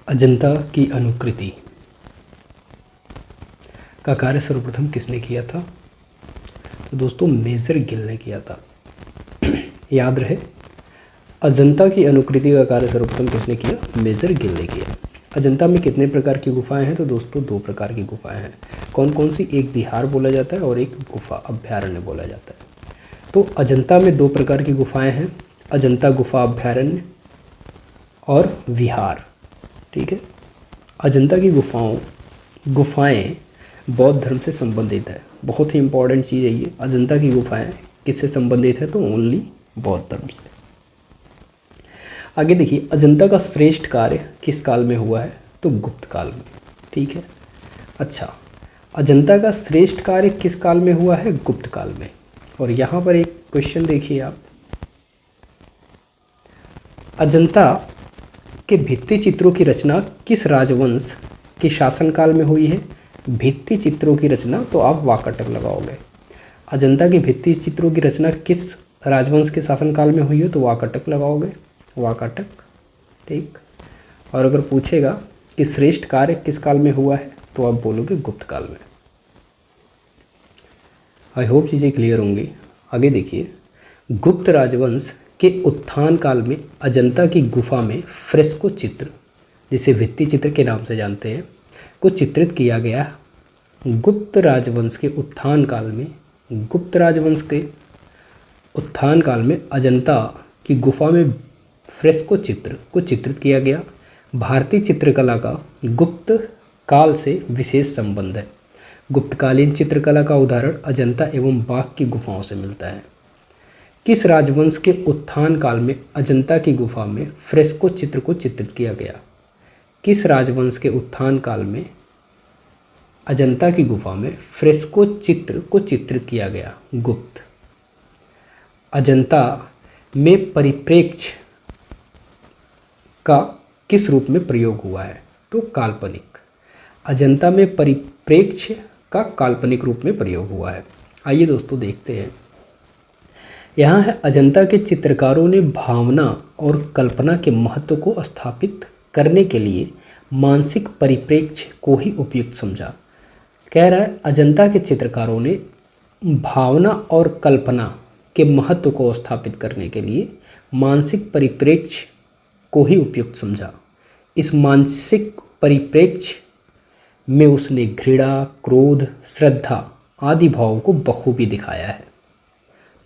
अजंता की अनुकृति का कार्य सर्वप्रथम किसने किया था? तो दोस्तों मेजर गिल ने किया था। याद रहे, अजंता की अनुकृति का कार्य सर्वप्रथम किसने किया? मेजर गिल ने किया। अजंता में कितने प्रकार की गुफाएं हैं? तो दोस्तों 2 प्रकार की गुफाएं हैं। कौन कौन सी? एक विहार बोला जाता है और एक गुफा अभ्यारण्य बोला जाता है। तो अजंता में 2 प्रकार की गुफाएं हैं, अजंता गुफा अभ्यारण्य और विहार। ठीक है। अजंता की गुफाएं बौद्ध धर्म से संबंधित है। बहुत ही इंपॉर्टेंट चीज़ है ये। अजंता की गुफाएं किससे संबंधित है? तो ओनली बौद्ध धर्म से। आगे देखिए, अजंता का श्रेष्ठ कार्य किस काल में हुआ है? तो गुप्त काल में। ठीक है। अच्छा, अजंता का श्रेष्ठ कार्य किस काल में हुआ है? गुप्त काल में। और यहाँ पर एक क्वेश्चन देखिए आप, अजंता के भित्ति चित्रों की रचना किस राजवंश के शासनकाल में हुई है? भित्ति चित्रों की रचना, तो आप वाकाटक लगाओगे। अजंता की भित्ति चित्रों की रचना किस राजवंश के शासनकाल में हुई है? तो वाकाटक लगाओगे, वाकाटक। ठीक। और अगर पूछेगा कि श्रेष्ठ कार्य किस काल में हुआ है, तो आप बोलोगे गुप्त काल में। आई होप चीज़ें क्लियर होंगी। आगे देखिए, गुप्त राजवंश के उत्थान काल में अजंता की गुफा में फ्रेस्को चित्र, जिसे भित्ति चित्र के नाम से जानते हैं, को चित्रित किया गया। गुप्त राजवंश के उत्थान काल में अजंता की गुफा में फ्रेस्को चित्र को चित्रित किया गया। भारतीय चित्रकला का गुप्त काल से विशेष संबंध है। गुप्तकालीन चित्रकला का उदाहरण अजंता एवं बाघ की गुफाओं से मिलता है। किस राजवंश के उत्थान काल में अजंता की गुफा में फ्रेस्को चित्र को चित्रित किया गया? किस राजवंश के उत्थान काल में अजंता की गुफा में फ्रेस्को चित्र को चित्रित किया गया? गुप्त। अजंता में परिप्रेक्ष्य का किस रूप में प्रयोग हुआ है? तो काल्पनिक। अजंता में परिप्रेक्ष्य का काल्पनिक रूप में प्रयोग हुआ है। आइए दोस्तों देखते हैं। यहाँ है, अजंता के चित्रकारों ने भावना और कल्पना के महत्व को स्थापित करने के लिए मानसिक परिप्रेक्ष्य को ही उपयुक्त समझा। कह रहा है, अजंता के चित्रकारों ने भावना और कल्पना के महत्व को स्थापित करने के लिए मानसिक परिप्रेक्ष्य को ही उपयुक्त समझा। इस मानसिक परिप्रेक्ष्य में उसने घृणा, क्रोध, श्रद्धा आदि भावों को बखूबी दिखाया है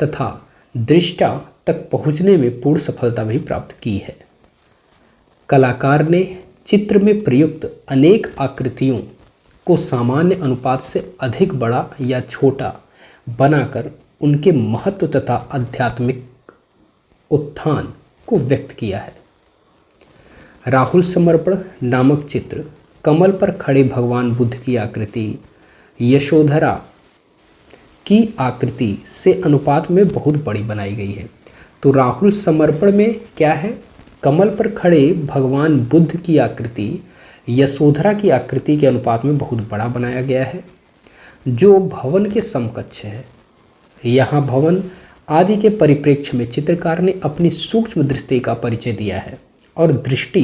तथा दृष्टा तक पहुँचने में पूर्ण सफलता भी प्राप्त की है। कलाकार ने चित्र में प्रयुक्त अनेक आकृतियों को सामान्य अनुपात से अधिक बड़ा या छोटा बनाकर उनके महत्व तथा आध्यात्मिक उत्थान को व्यक्त किया है। राहुल समर्पण नामक चित्र कमल पर खड़े भगवान बुद्ध की आकृति यशोधरा की आकृति से अनुपात में बहुत बड़ी बनाई गई है। तो राहुल समर्पण में क्या है? कमल पर खड़े भगवान बुद्ध की आकृति यशोधरा की आकृति के अनुपात में बहुत बड़ा बनाया गया है, जो भवन के समकक्ष है। यहाँ भवन आदि के परिप्रेक्ष्य में चित्रकार ने अपनी सूक्ष्म दृष्टि का परिचय दिया है और दृष्टि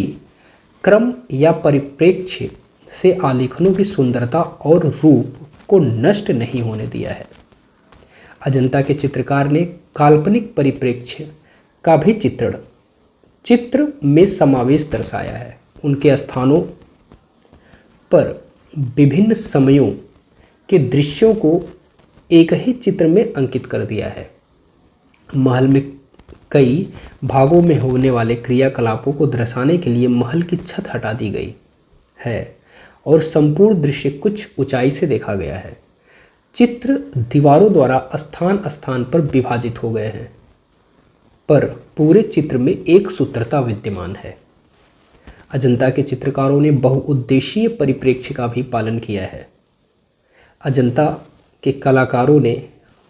क्रम या परिप्रेक्ष्य से आलेखनों की सुंदरता और रूप को नष्ट नहीं होने दिया है। अजंता के चित्रकार ने काल्पनिक परिप्रेक्ष्य का भी चित्र में समावेश दर्शाया है। उनके स्थानों पर विभिन्न समयों के दृश्यों को एक ही चित्र में अंकित कर दिया है। महल में कई भागों में होने वाले क्रियाकलापों को दर्शाने के लिए महल की छत हटा दी गई है और संपूर्ण दृश्य कुछ ऊंचाई से देखा गया है। चित्र दीवारों द्वारा स्थान स्थान पर विभाजित हो गए हैं, पर पूरे चित्र में एक सूत्रता विद्यमान है। अजंता के चित्रकारों ने बहुउद्देशीय परिप्रेक्ष्य का भी पालन किया है। अजंता के कलाकारों ने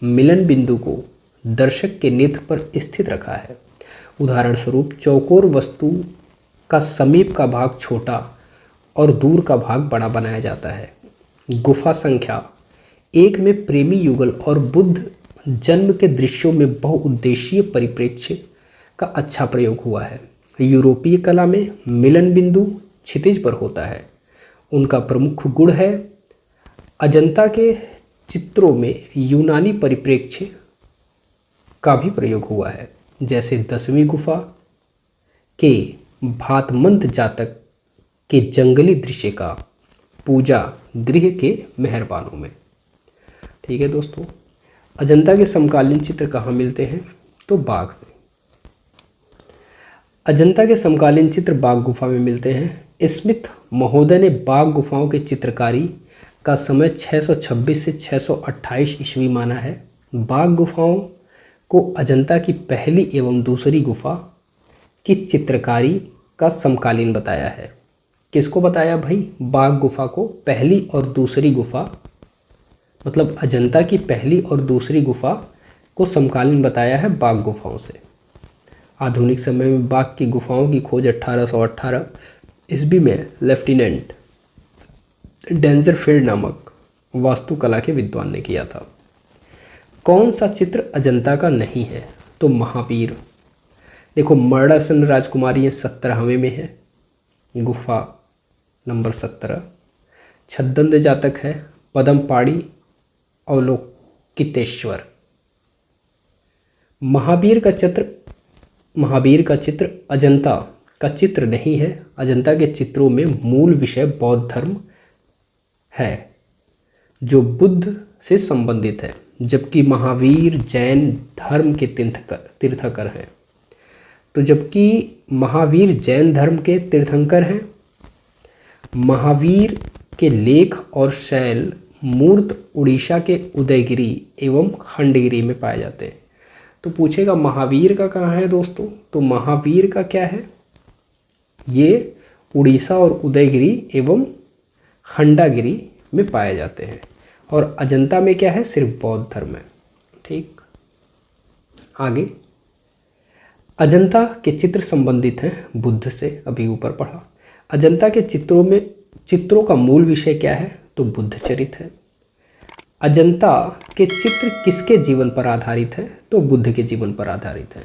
मिलन बिंदु को दर्शक के नेत्र पर स्थित रखा है। उदाहरण स्वरूप चौकोर वस्तु का समीप का भाग छोटा और दूर का भाग बड़ा बनाया जाता है। गुफा संख्या 1 में प्रेमी युगल और बुद्ध जन्म के दृश्यों में बहुउद्देशीय परिप्रेक्ष्य का अच्छा प्रयोग हुआ है। यूरोपीय कला में मिलन बिंदु क्षितिज पर होता है। उनका प्रमुख गुण है अजंता के चित्रों में यूनानी परिप्रेक्ष्य का भी प्रयोग हुआ है, जैसे 10वीं गुफा के भातमंत जातक के जंगली दृश्य का पूजा गृह के मेहरबानों में। ठीक है दोस्तों, अजंता के समकालीन चित्र कहाँ मिलते हैं? तो बाघ में। अजंता के समकालीन चित्र बाघ गुफा में मिलते हैं। स्मिथ महोदय ने बाघ गुफाओं की चित्रकारी का समय 626 से 628 ईस्वी माना है। बाघ गुफाओं को अजंता की पहली एवं दूसरी गुफा की चित्रकारी का समकालीन बताया है। किसको बताया भाई? बाघ गुफा को पहली और दूसरी गुफा, मतलब अजंता की पहली और दूसरी गुफा को समकालीन बताया है बाघ गुफाओं से। आधुनिक समय में बाघ की गुफाओं की खोज 1818 ईस्वी में लेफ्टिनेंट डेंजरफील्ड नामक वास्तुकला के विद्वान ने किया था। कौन सा चित्र अजंता का नहीं है? तो महावीर। देखो, मर्डासन राजकुमारी 17वें में है, गुफा नंबर 17। छद्दंत जातक है, पदमपाड़ी अवलोकितेश्वर। महावीर का चित्र अजंता का चित्र नहीं है। अजंता के चित्रों में मूल विषय बौद्ध धर्म है जो बुद्ध से संबंधित है, जबकि महावीर जैन धर्म के तीर्थंकर हैं। तो जबकि महावीर जैन धर्म के तीर्थंकर हैं, महावीर के लेख और शैल मूर्त उड़ीसा के उदयगिरी एवं खंडगिरी में पाए जाते हैं। तो पूछेगा महावीर का कहाँ है दोस्तों? तो महावीर का क्या है? ये उड़ीसा और उदयगिरी एवं खंडागिरी में पाए जाते हैं। और अजंता में क्या है? सिर्फ बौद्ध धर्म है। ठीक, आगे अजंता के चित्र संबंधित हैं बुद्ध से, अभी ऊपर पढ़ा। अजंता के चित्रों का मूल विषय क्या है? तो बुद्ध चरित्र है। अजंता के चित्र किसके जीवन पर आधारित है? तो बुद्ध के जीवन पर आधारित है।